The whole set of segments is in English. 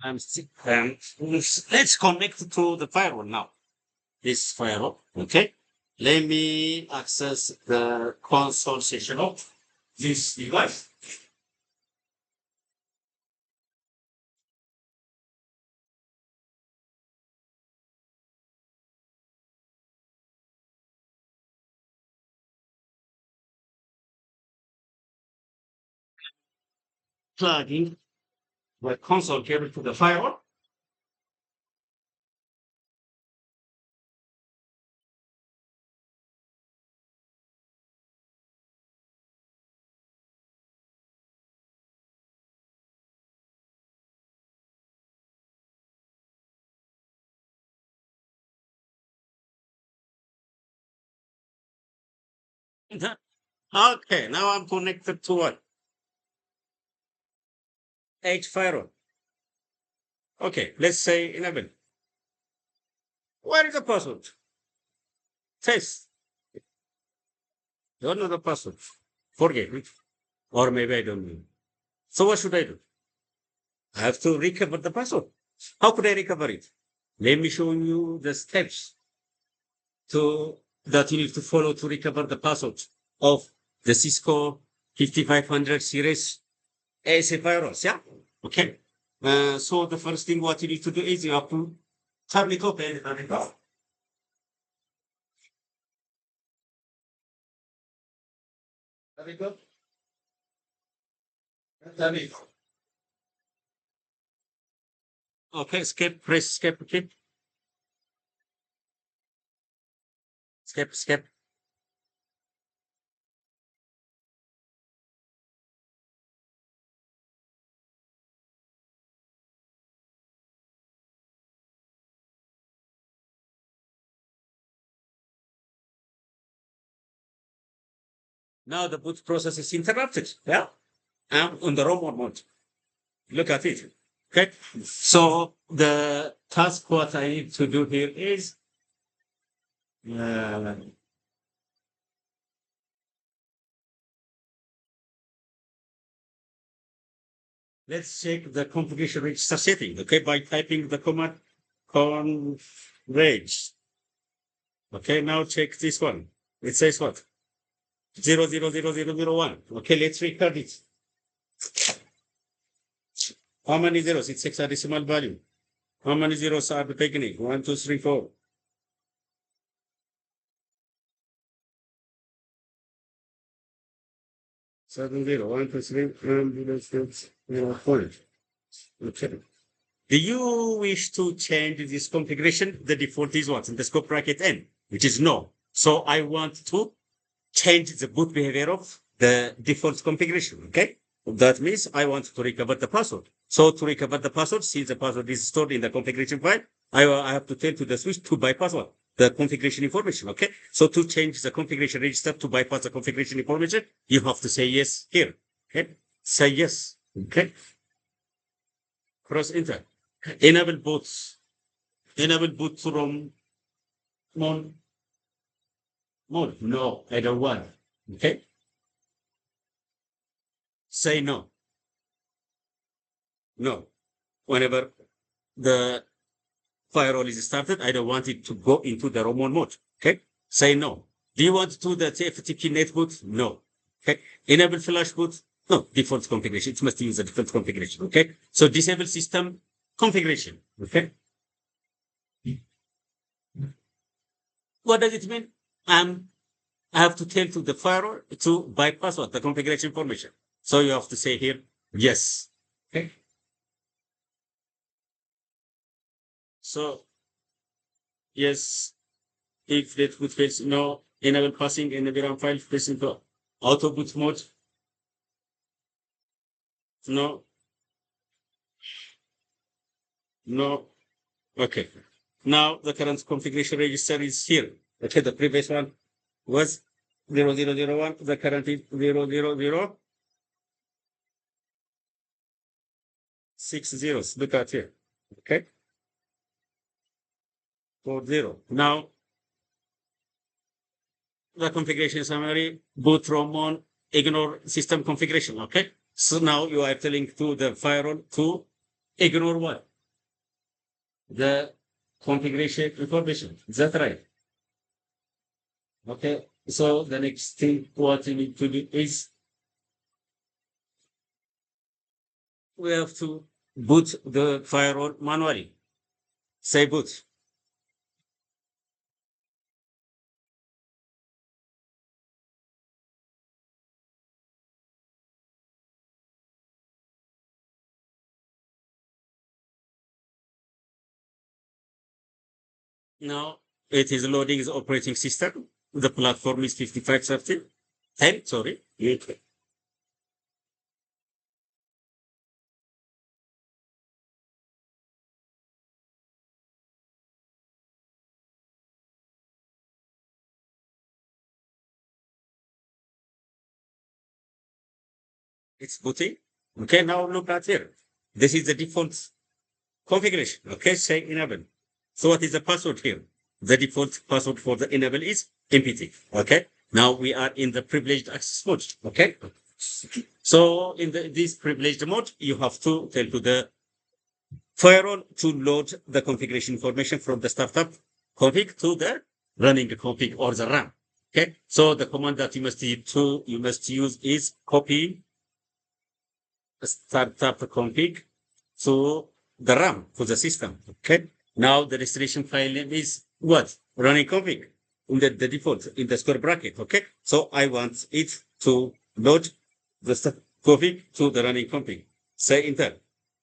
Let's connect to the firewall now. This firewall, okay? Let me access the console session of this device. Plugging the console cable to the firewall. Okay, now I'm connected to what? H firewall. Okay, let's say enable. Where is the password? Test. Don't know the password. Forget it. Or maybe I don't know. So what should I do? I have to recover the password. How could I recover it? Let me show you the steps to that you need to follow to recover the password of the Cisco 5500 series ASA virus. Yeah. Okay. So the first thing what you need to do is you have to turn it off and turn it off. Turn it off. Turn it off. Okay. Escape. Press escape. Okay. Escape. Escape. Now the boot process is interrupted. Yeah. I'm on the robot mode. Look at it. Okay. So the task what I need to do here is uh, let's check the configuration register setting. Okay, by typing the command conreg. Okay, now check this one. It says what? 00001. Okay, let's record it. How many zeros? It's hexadecimal value. How many zeros are the beginning? 1, 2, 3, 4. 7, 0, 1, 2, 3, 1, 0, 6, 0, 4. Okay. Do you wish to change this configuration? The default is what? In the scope bracket N, which is no. So I want to change the boot behavior of the default configuration. Okay. That means I want to recover the password. So to recover the password, since the password is stored in the configuration file, I have to tell to the switch to bypass what? The configuration information. Okay. So to change the configuration register to bypass the configuration information, you have to say yes here. Okay. Say yes. Okay. Cross enter. Enable boots. Enable boot from mode. Mode. No, I don't want. Okay. Say no. No. Whenever the firewall is started, I don't want it to go into the remote mode. Okay. Say no. Do you want to do the FTP net boot? No. Okay. Enable flash boot? No. Default configuration. It must use the default configuration. Okay. So disable system configuration. Okay. What does it mean? I have to tell to the firewall to bypass what? The configuration information. So you have to say here, yes. Okay. So, yes, if that boot fails, no, enable passing in the VRAM file, press into auto boot mode. No, no. Okay. Now the current configuration register is here. Okay, the previous one was 0001. The current is 000 6 zeros. Look at here. Okay. 40. Now the configuration summary, boot ROM on, ignore system configuration. Okay. So now you are telling to the firewall to ignore what? the configuration information. Is that right? Okay. So the next thing what we need to do is we have to boot the firewall manually. Say boot. Now it is loading the operating system. The platform is 5513. 10, sorry. It's booting. Okay, now look at here. This is the default configuration. Okay, say enable. So what is the password here? The default password for the enable is MPT. Okay, now we are in the privileged access mode. Okay, so in this privileged mode, you have to tell to the firewall to load the configuration information from the startup config to the running config or the RAM. Okay, so the command that you must use is copy startup config to the RAM for the system. Okay. Now the destination file name is what? Running config in the default in the square bracket. Okay. So I want it to load the config to the running config. Say enter.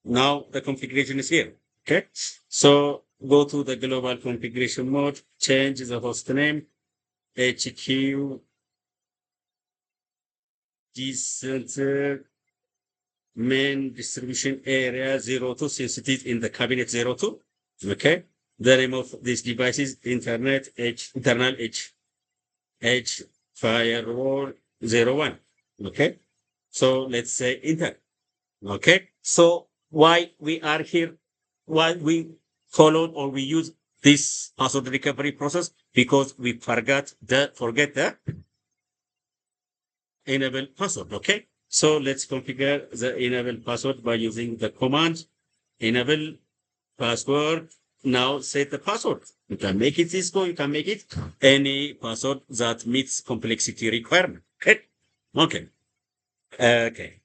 Now the configuration is here. Okay. So go to the global configuration mode, change the host name, HQ, G-Center, main distribution area 02 since it is in the cabinet 02. Okay. The name of this device is internal H firewall 01. Okay. So let's say enter. Okay. So why we are here, why we followed or we use this password recovery process? Because we forget the enable password. Okay. So let's configure the enable password by using the command enable password. Now set the password. You can make it Cisco, you can make it any password that meets complexity requirement. Okay. Okay. Okay.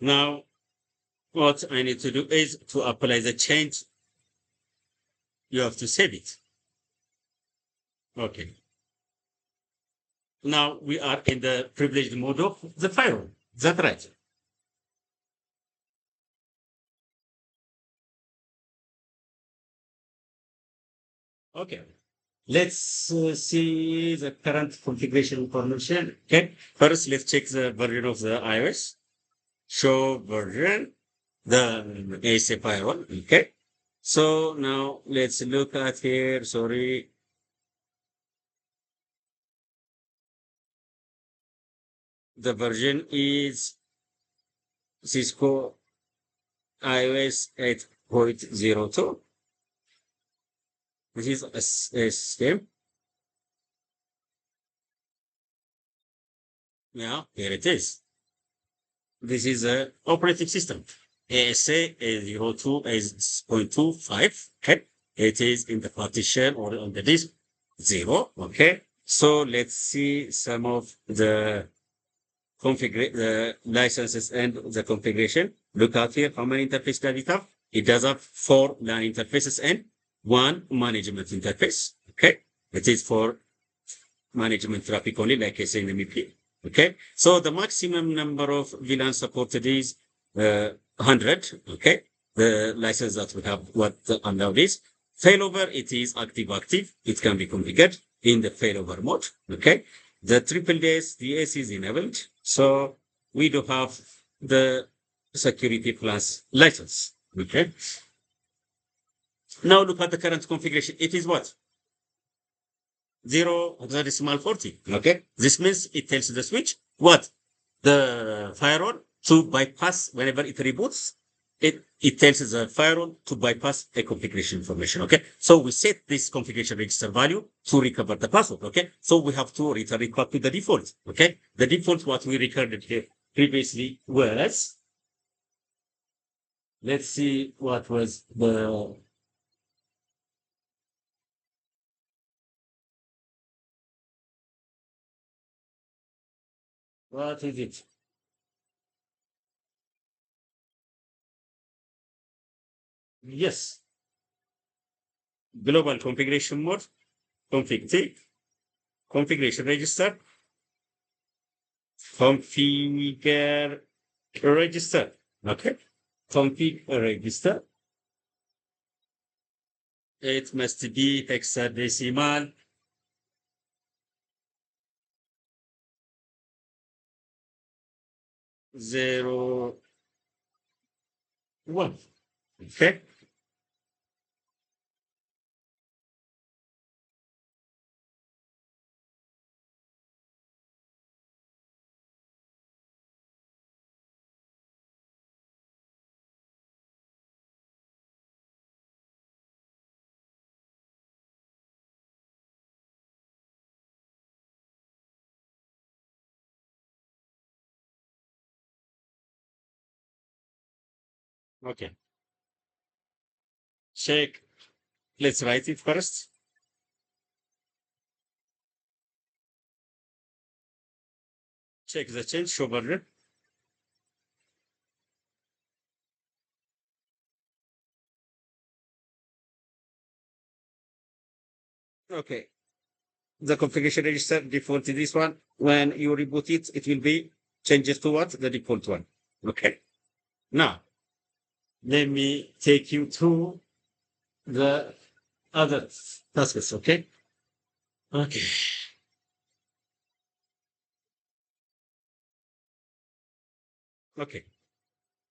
Now what I need to do is to apply the change. You have to save it. Okay. Now we are in the privileged mode of the firewall. Is that right? Okay. Let's see the current configuration information. Okay. First, let's check the version of the iOS. Show version, the ASA firewall. Okay. So now let's look at here. Sorry. The version is Cisco iOS 8.02. This is a system. Yeah, here it is. This is a operating system. ASA 02 is 0.25. Okay. It is in the partition or on the disk 0. Okay. So let's see some of the the licenses and the configuration. Look out here. How many interfaces does it have? It does have 4 LAN interfaces and 1 management interface. Okay. It is for management traffic only, like I say in MEP. Okay. So the maximum number of VLAN supported is 100. Okay. The license that we have, what allowed is failover. It is active. It can be configured in the failover mode. Okay. The triple DS is enabled. So we do have the security plus license. Okay. Now look at the current configuration. It is what? 0.40. Okay. This means it tells the switch what? The firewall to bypass whenever it reboots. It tells the firewall to bypass a configuration information. Okay. So we set this configuration register value to recover the password. Okay. So we have to return it back to the default. Okay. The default what we recorded here previously was, let's see what was the What is it? Yes. Global configuration mode, config T, configuration register, configure register. Okay. Config register. It must be hexadecimal 01. Okay. Okay. Check. Let's write it first. Check the change, show border. Okay. The configuration register default to this one. When you reboot it, it will be changes to what? The default one. Okay. Now, let me take you through the other tasks. Okay. Okay. Okay.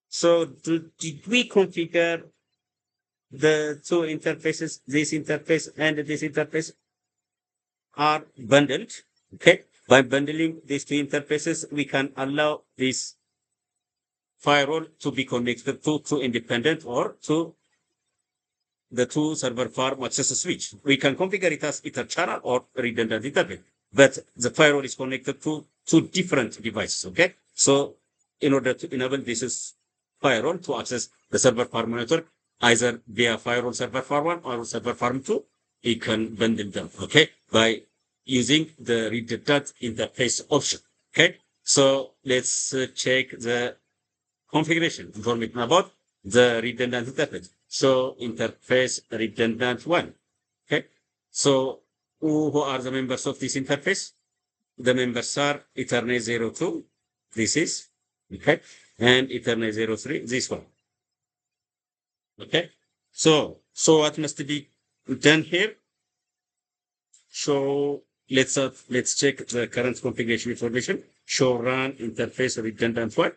So did we configure the two interfaces, this interface and this interface are bundled? Okay. By bundling these two interfaces, we can allow this firewall to be connected to two independent or to the two server farm access switch. We can configure it as ether channel or redundant interface, but the firewall is connected to two different devices. Okay. So in order to enable this is firewall to access the server farm network, either via firewall server farm 1 or server farm 2, you can bundle them. Okay. By using the redundant interface option. Okay. So let's check the configuration information about the redundant interface. So interface redundant one. Okay. So who are the members of this interface? The members are Ethernet 02. This is okay. And Ethernet 03. This one. Okay. So what must be done here? So let's check the current configuration information. Show run interface redundant one.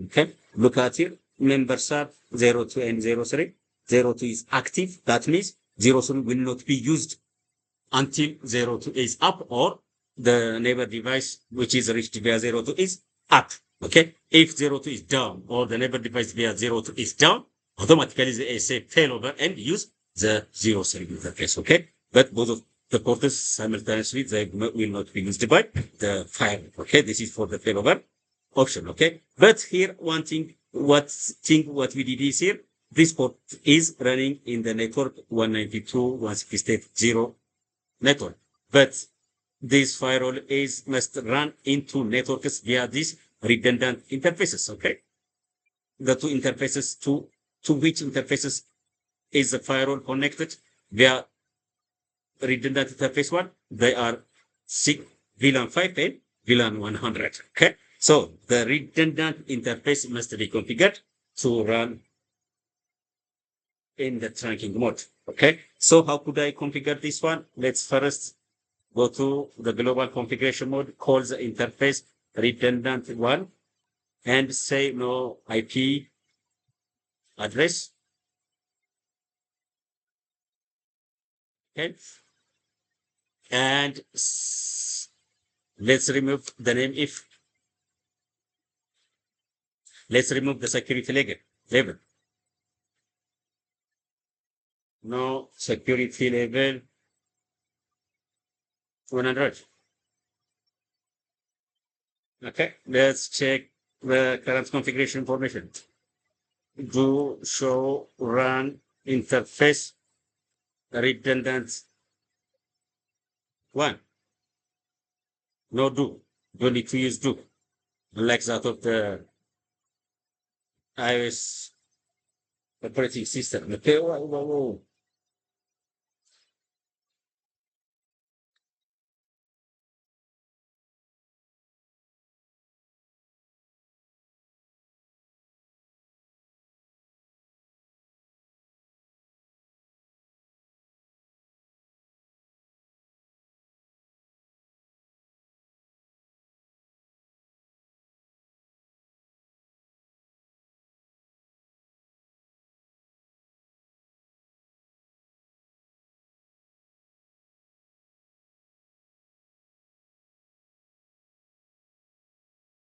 Okay, look at here. Members are 02 and 03. 02 is active. That means 03 will not be used until 02 is up or the neighbor device, which is reached via 02 is up. Okay. If 02 is down or the neighbor device via 02 is down, automatically the ASA failover and use the 03 interface. Okay. But both of the ports simultaneously, they will not be used by the file. Okay. This is for the failover option. Okay. But here, one thing, what we did is here, this port is running in the network 192.168.0 network. But this firewall is must run into networks via these redundant interfaces. Okay. The two interfaces to which interfaces is the firewall connected via redundant interface one? They are VLAN 5 and VLAN 100. Okay. So the redundant interface must be configured to run in the trunking mode. Okay. So how could I configure this one? Let's first go to the global configuration mode, call the interface redundant one and say no IP address. Okay. And let's remove the name if. Let's remove the security label. No security level 100. Okay, let's check the current configuration information. Do show run interface redundant one. No do. Don't need to use do. unlike that of the iOS operating system. Okay,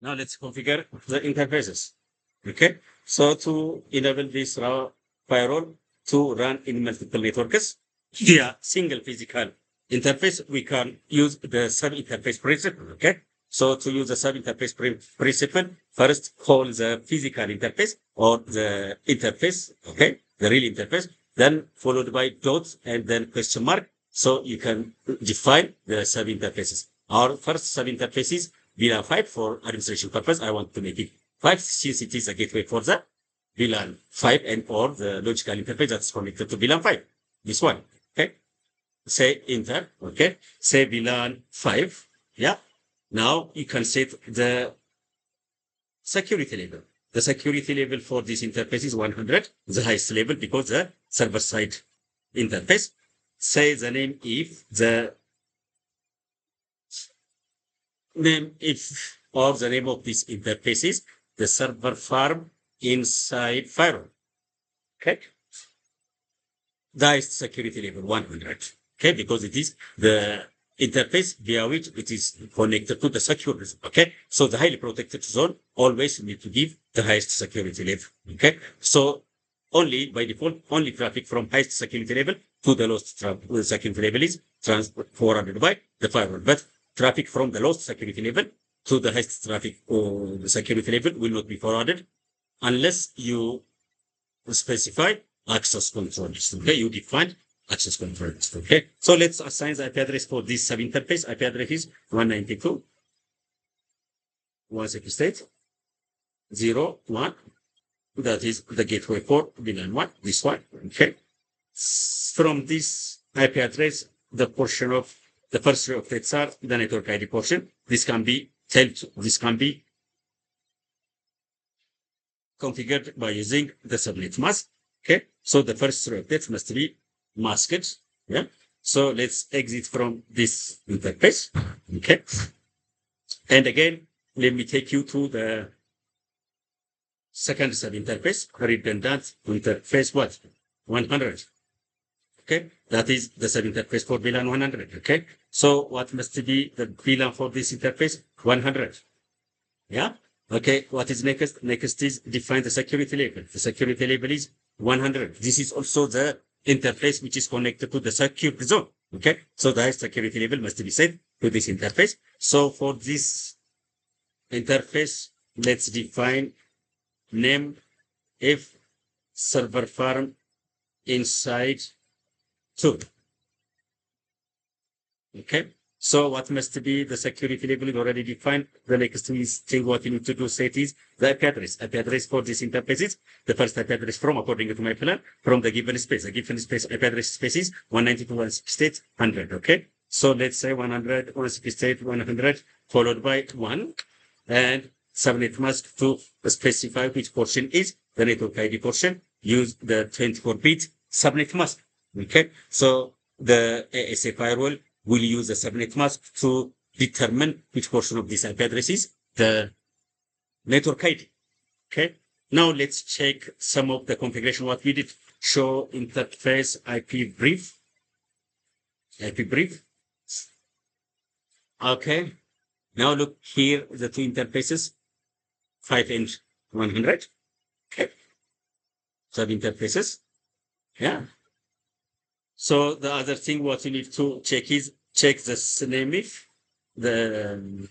now let's configure the interfaces. Okay, so to enable this raw firewall to run in multiple networks via single physical interface, we can use the sub interface principle. Okay, so to use the sub interface principle, first call the physical interface or the interface, okay, the real interface, then followed by dots and then question mark. So you can define the sub interfaces. Our first sub interfaces VLAN 5 for administration purpose. I want to make it 5 since it is a gateway for the VLAN 5 and or the logical interface that's connected to VLAN 5. This one. Okay. Say enter. Okay. Say VLAN 5. Yeah. Now you can set the security level. The security level for this interface is 100, the highest level because the server side interface. Say the name if the name if or the name of this interface is the server farm inside firewall. Okay. That is security level 100. Okay. Because it is the interface via which it is connected to the secure zone. Okay. So the highly protected zone always need to give the highest security level. Okay. So only by default, only traffic from highest security level to the lowest security level is forwarded by the firewall. But traffic from the lowest security level to the highest traffic or the security level will not be forwarded unless you specify access control list. Okay, you define access control list. Okay, so let's assign the IP address for this sub interface. IP address is 192.168.0.1. That is the gateway for VLAN 1. This one. Okay. From this IP address, the portion of the first three octets are the network ID portion. This can be configured by using the subnet mask. Okay. So the first three octets must be masked. Yeah. So let's exit from this interface. Okay. And again, let me take you to the second sub interface, redundant interface what? 100. Okay. That is the sub interface for VLAN 100. Okay. So what must be the VLAN for this interface? 100. Yeah. Okay. What is next? Next is define the security level. The security level is 100. This is also the interface which is connected to the secure zone. Okay. So the security level must be set to this interface. So for this interface, let's define name if server farm inside 2. Okay. So what must be the security level is already defined. The next thing what you need to do set is the IP address. IP address for this interface is the first IP address from according to my plan from the given space. The given space IP address space is 192.168.100. Okay. So let's say 100.168.100 followed by 1 and subnet mask to specify which portion is the network ID portion. Use the 24-bit subnet mask. Okay. So the ASA firewall will use the subnet mask to determine which portion of this IP address is the network ID. Okay. Now let's check some of the configuration. What we did show interface IP brief. IP brief. Okay. Now look here, the two interfaces, 5 and 100. Okay. Sub interfaces. Yeah. So the other thing what you need to check is check the name if the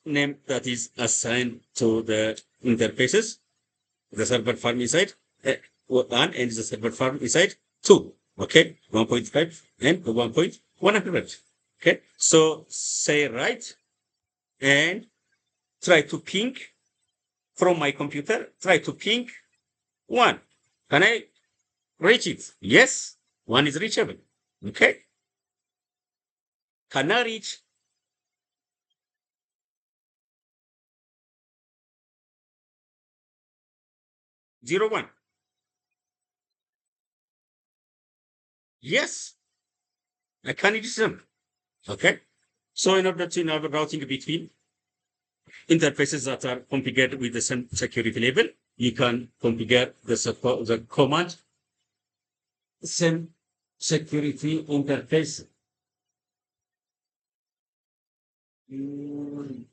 name that is assigned to the interfaces, the server farm inside 1 and the server farm inside 2. Okay, 1.5 and 1.100. Okay, so say right and try to ping from my computer, try to ping one. Can I reach it? Yes, one is reachable. Okay. Can I reach 01? Yes, I can reach them. Okay. So in order to enable routing between interfaces that are configured with the same security level, you can configure the command same security interface. Mm,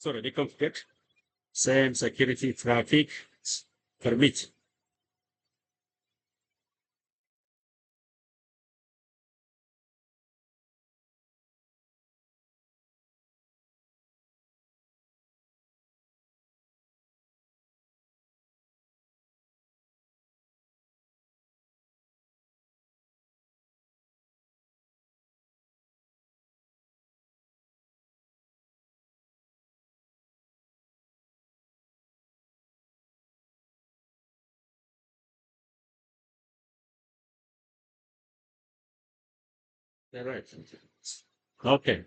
Sorry, reconfigure same security traffic permit. All right. Okay.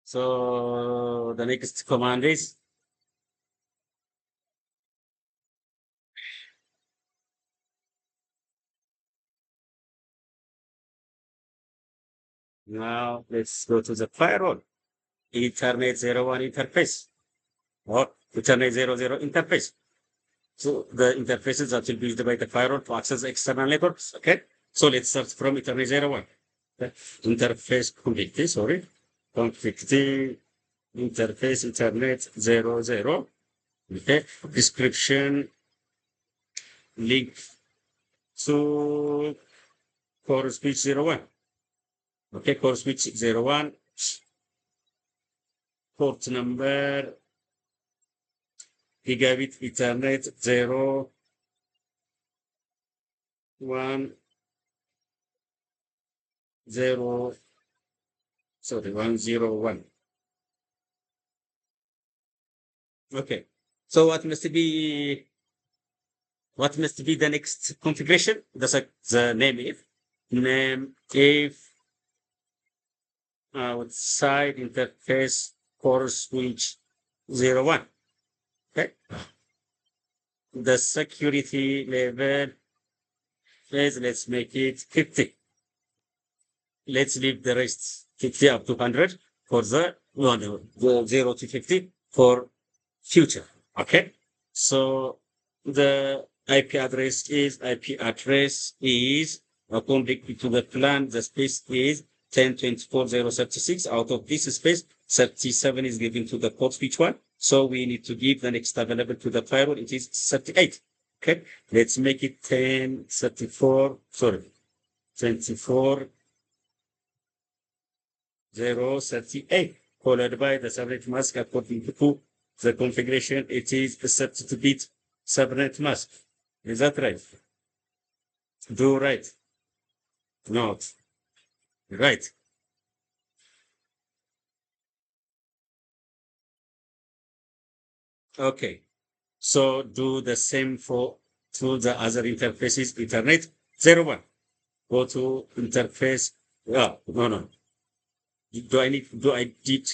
So the next command is now let's go to the firewall. Ethernet 01 interface or Ethernet 00 interface. So the interfaces that will be used by the firewall to access external networks. Okay. So let's start from Ethernet 01. Okay. Interface complete, sorry. Complete interface Ethernet 00. Okay. Description link to core switch 01. Okay. Core switch 01. Port number gigabit Ethernet 01 0 sorry 101. Okay. So what must be the next configuration? The name if outside interface core switch 01. Okay. The security level is, let's make it 50. Let's leave the rest 50 up to 100 for the, no, no, the 0 to 50 for future. Okay. So the IP address is according to the plan, the space is 10.24.036. Out of this space, 37 is given to the port switch one. So we need to give the next available to the firewall. It is 38. Okay. Let's make it 1034. Sorry. 24 038, followed by the subnet mask according to the configuration. It is a 32-bit subnet mask. Is that right? Do right. Not right. Okay. So do the same for to the other interfaces. Ethernet 01. Go to interface. No, no. Do I did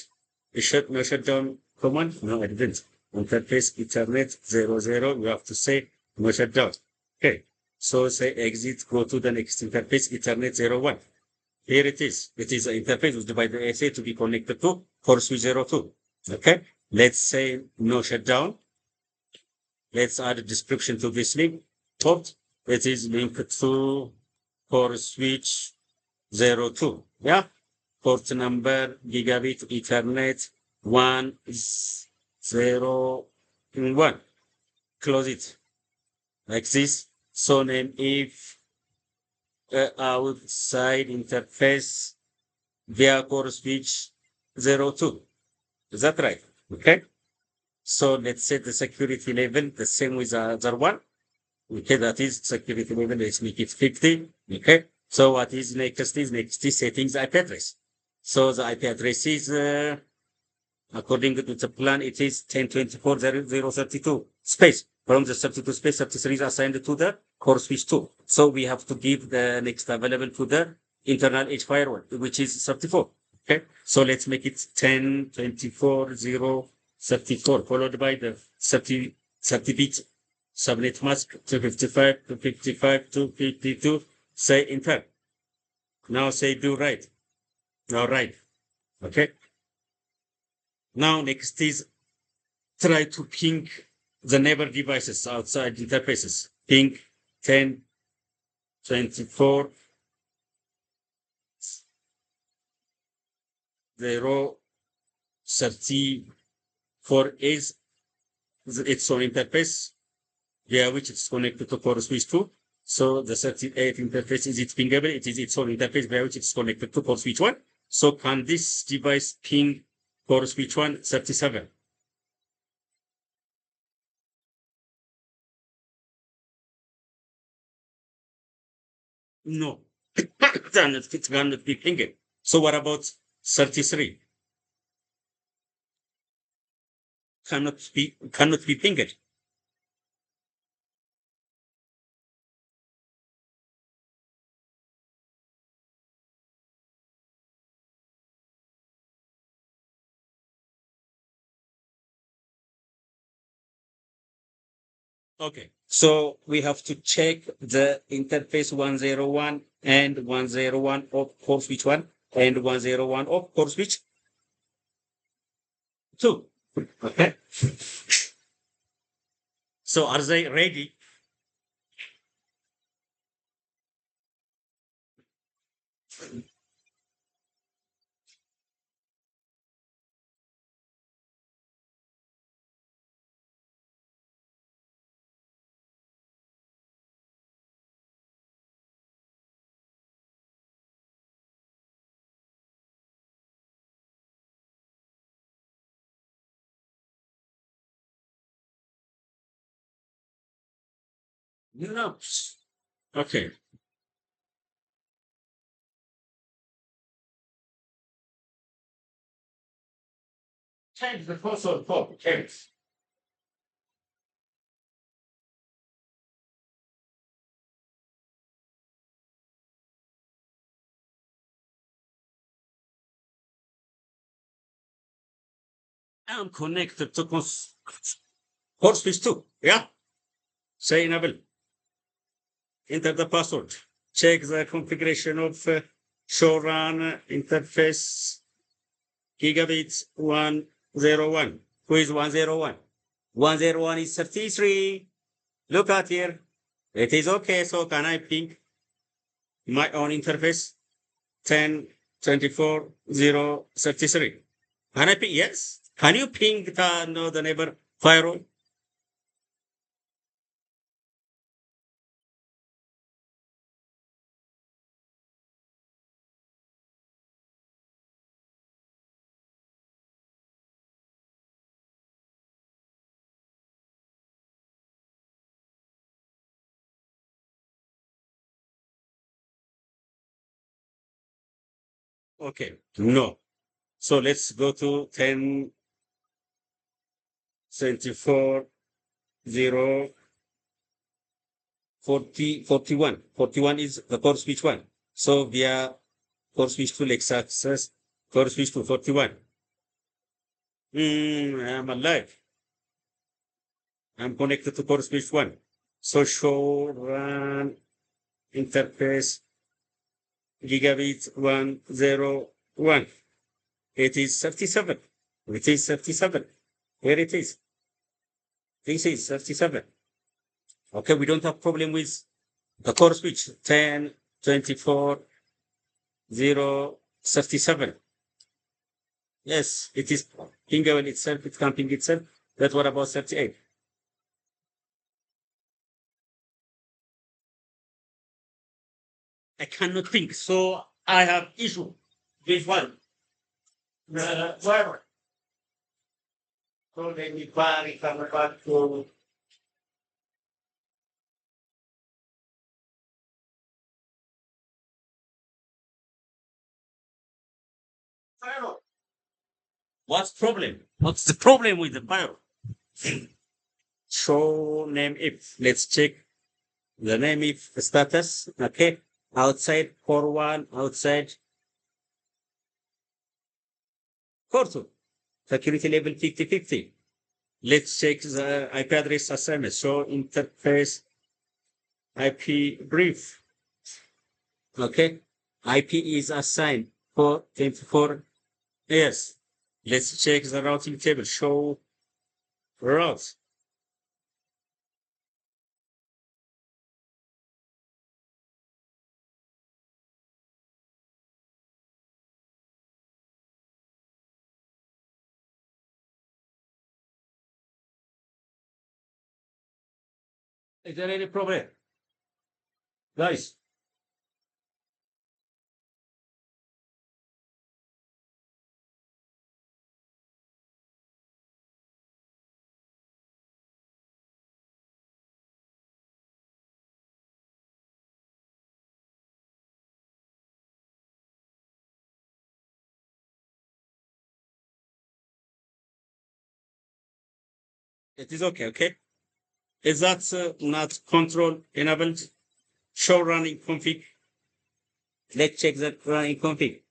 a shutdown command? No, I didn't. Interface Ethernet 00. You have to say no shutdown. Okay. So say exit, go to the next interface, Ethernet 01. Here it is. It is an interface used by the ASA to be connected to core switch 02. Okay. Let's say no shutdown. Let's add a description to this link. Port. It is linked to core switch 02. Yeah. Port number gigabit Ethernet 101. Close it like this. So name if outside interface via core switch 02. Is that right? Okay. So let's set the security level the same with the other one. Okay, that is security level. Let's make it 50. Okay. So what is next is settings IP address. So the IP address is, according to the plan, it is 1024.0.032 space. From the 32 space, 33 is assigned to the core switch 2. So we have to give the next available to the internal edge firewall, which is 34. Okay. So let's make it 1024.0.34 followed by the 30 bit subnet mask 255, 255, 252. Say enter. Now say do right. Now right. Okay. Now next is try to ping the neighbor devices outside interfaces. Ping 10, 24, 0, 34 is its own interface via which it's connected to core switch 2. So the 38 interface is its pingable. It is its own interface via which it's connected to core switch 1. So can this device ping core switch 1 37? No, it cannot be pinged. So what about 33? Cannot be pinged. Okay, so we have to check the interface 101 and 101 of core switch 1 and 101 of core switch 2. Okay, so are they ready? No. Okay, change the console port. Okay. I'm connected to core switch 2. Yeah, say enable. Enter the password. Check the configuration of show run interface gigabit 101. Who is 101? 101 is 33. Look at here. It is okay. So can I ping my own interface? 10, 24, 0, 33. Can I ping? Yes. Can you ping the, no, the neighbor firewall? Okay. No. So let's go to 10, 24, 0, 40, 41. 41 is the core switch 1. So via core switch 2, let's access core switch to 41. I'm alive. I'm connected to core switch 1. So show run interface gigabit 101. It is 37. It is 37. Here it is. This is 37. Okay, we don't have problem with the core switch 10, 24, 0, 37. Yes, it is pingable itself, it can ping itself. But what about 38? I cannot think. So I have issue with one. Whatever. So let me come back to firewall. What's problem? What's the problem with the firewall? Show name if. Let's check the name if status. Okay. Outside core one, outside core two. Security level 50/50. Let's check the IP address assignment. Show interface IP brief. Okay. IP is assigned for 24 years. Let's check the routing table. Show routes. Is there any problem? Guys, it is okay, okay? Is that not control enabled? Show running config. Let's check that running config.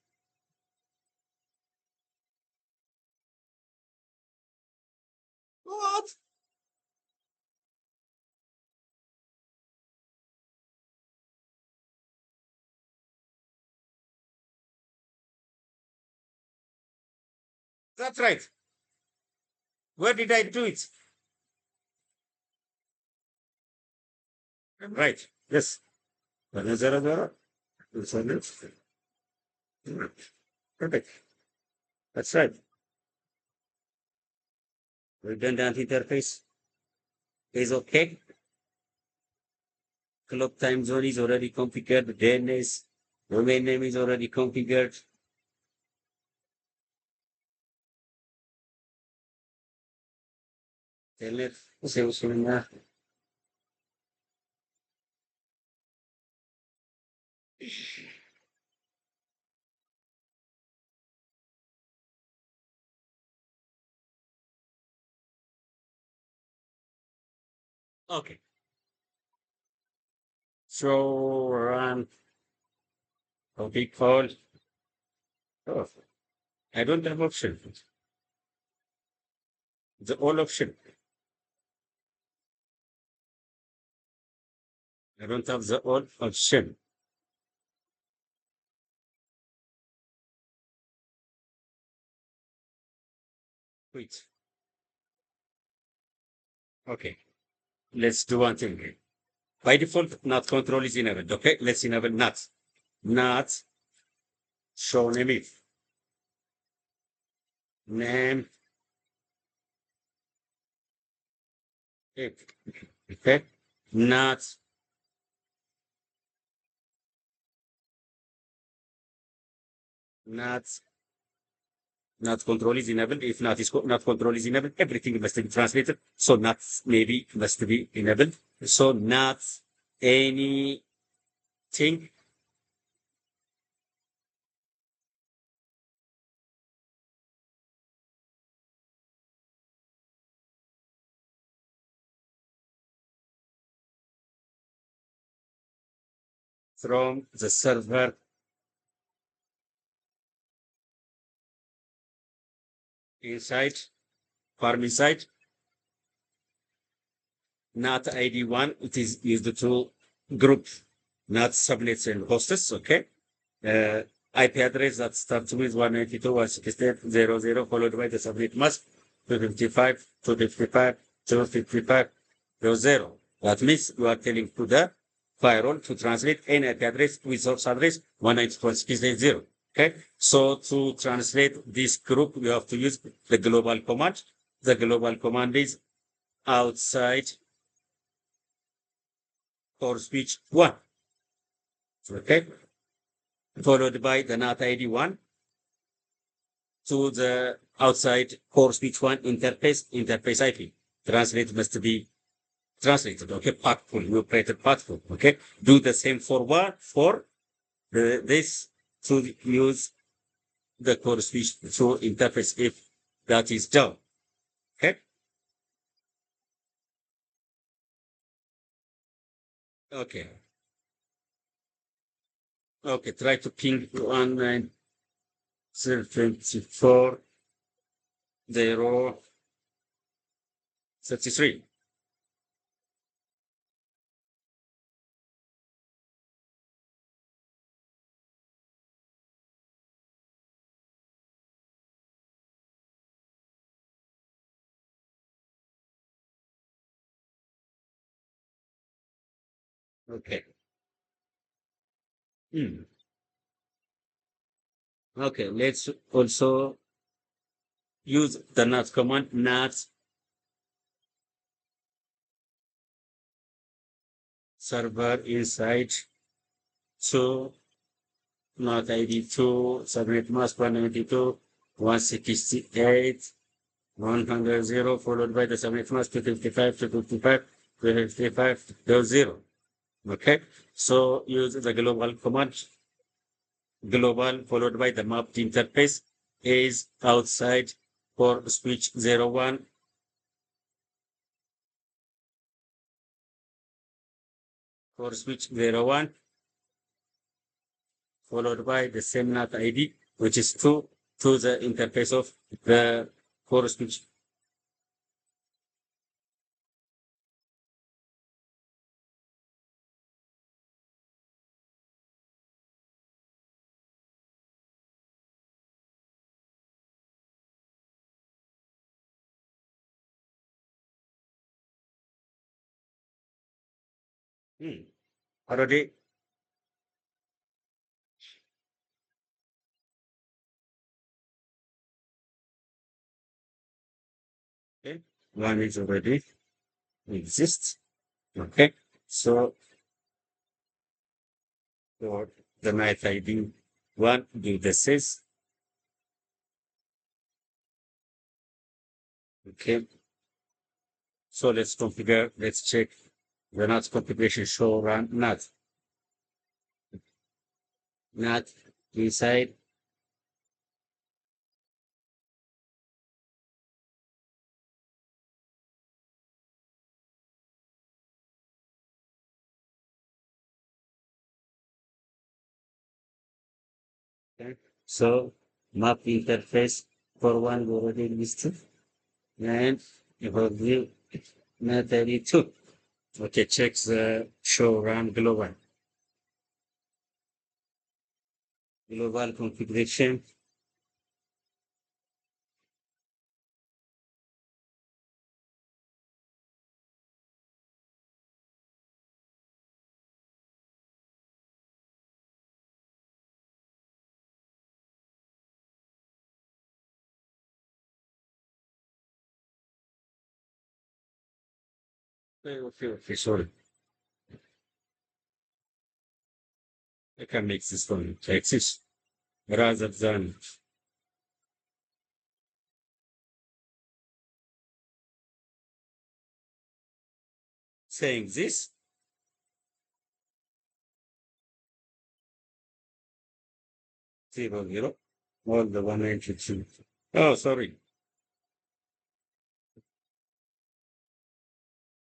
What? That's right. Where did I do it? Right. Yes. 100. Perfect. That's right. Redundant interface is okay. Clock time zone is already configured. DNS domain name is already configured. Telnet. Okay. So run config call. Oh, I don't have option. The all option. I don't have the all option. Wait. Okay. Let's do one thing. By default, NAT control is enabled. Okay. Let's enable NAT. NAT show name if. Name if. Okay. NAT NAT NAT control is enabled. If NAT control is enabled, everything must be translated. So NAT maybe must be enabled. So NAT anything from the server inside farm inside NAT ID1. It is used to group NAT subnets and hosts. Okay. IP address that starts with 192.168.0.0 followed by the subnet mask 255, 255, 255, 0. That means you are telling to the firewall to translate any IP address with source address 192.168.0. Okay. So to translate this group, you have to use the global command. The global command is outside for switch one. Okay. followed by the NAT ID 1 to the outside core switch 1 interface IP. Translate must be translated, okay, pathful, you operated pathful, okay. Do the same for what? For this to use the core switch to interface if that is done, okay. Okay. Okay. Try to ping 192.0.0.33. Okay. Hmm. Okay. Let's also use the NAT command, NAT server inside to NAT ID 2, subnet mask 192, 168, 100, followed by the subnet mask 255, 255, 255.0. Okay. So use the global command, global followed by the mapped interface is outside for switch 01, for switch 01, followed by the same NAT ID, which is 2 to the interface of the core switch. Already, okay, one is already exists. Okay. So for the NAT ID one, do the sys. Okay. So let's configure, let's check the NAT configuration show run NAT inside. Okay. So map interface for one already listed and you have the NAT ID 2. Okay, check the show run global configuration. Okay, sorry. I can make this one exist rather than saying this 00 all the 192. Oh, sorry.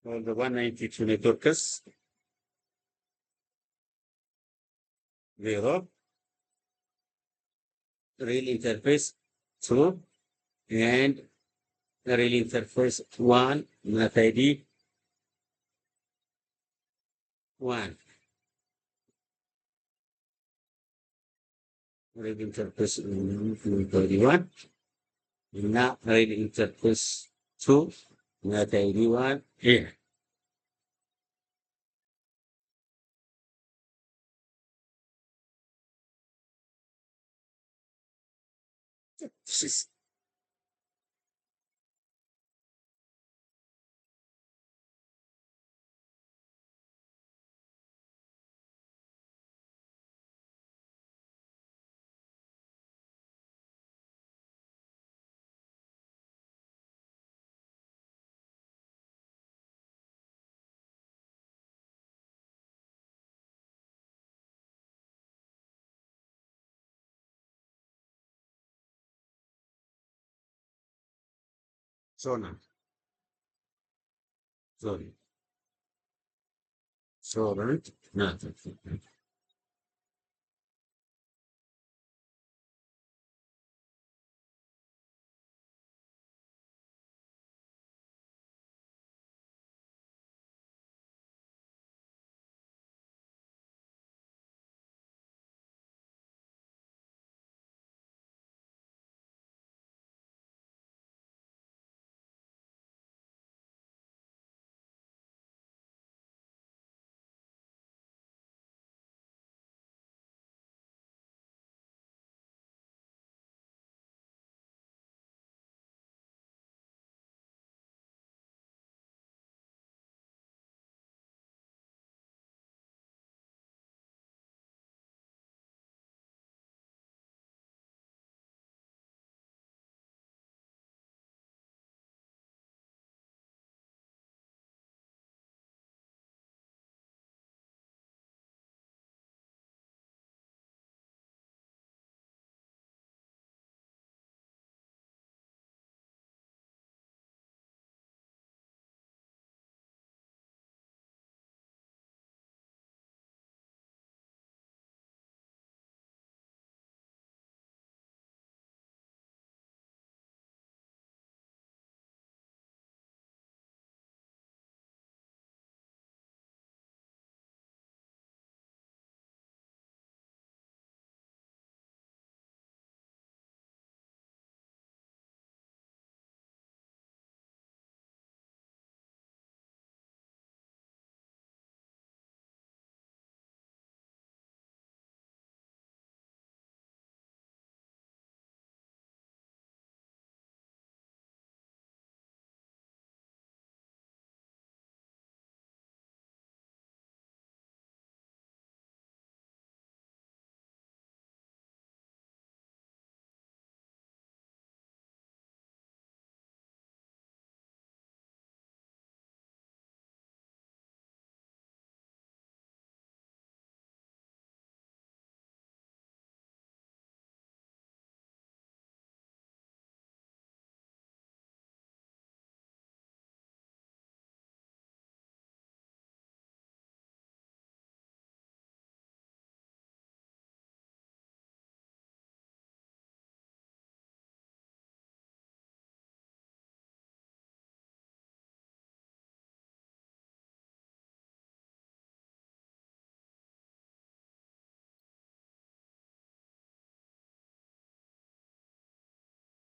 All the 192 networks 0 real interface 2 and real interface 1 NAT ID 1 real interface 31 NAT real interface 2 NAT ID 1 here. This is Sorry. Sorry. Sorry. Nothing.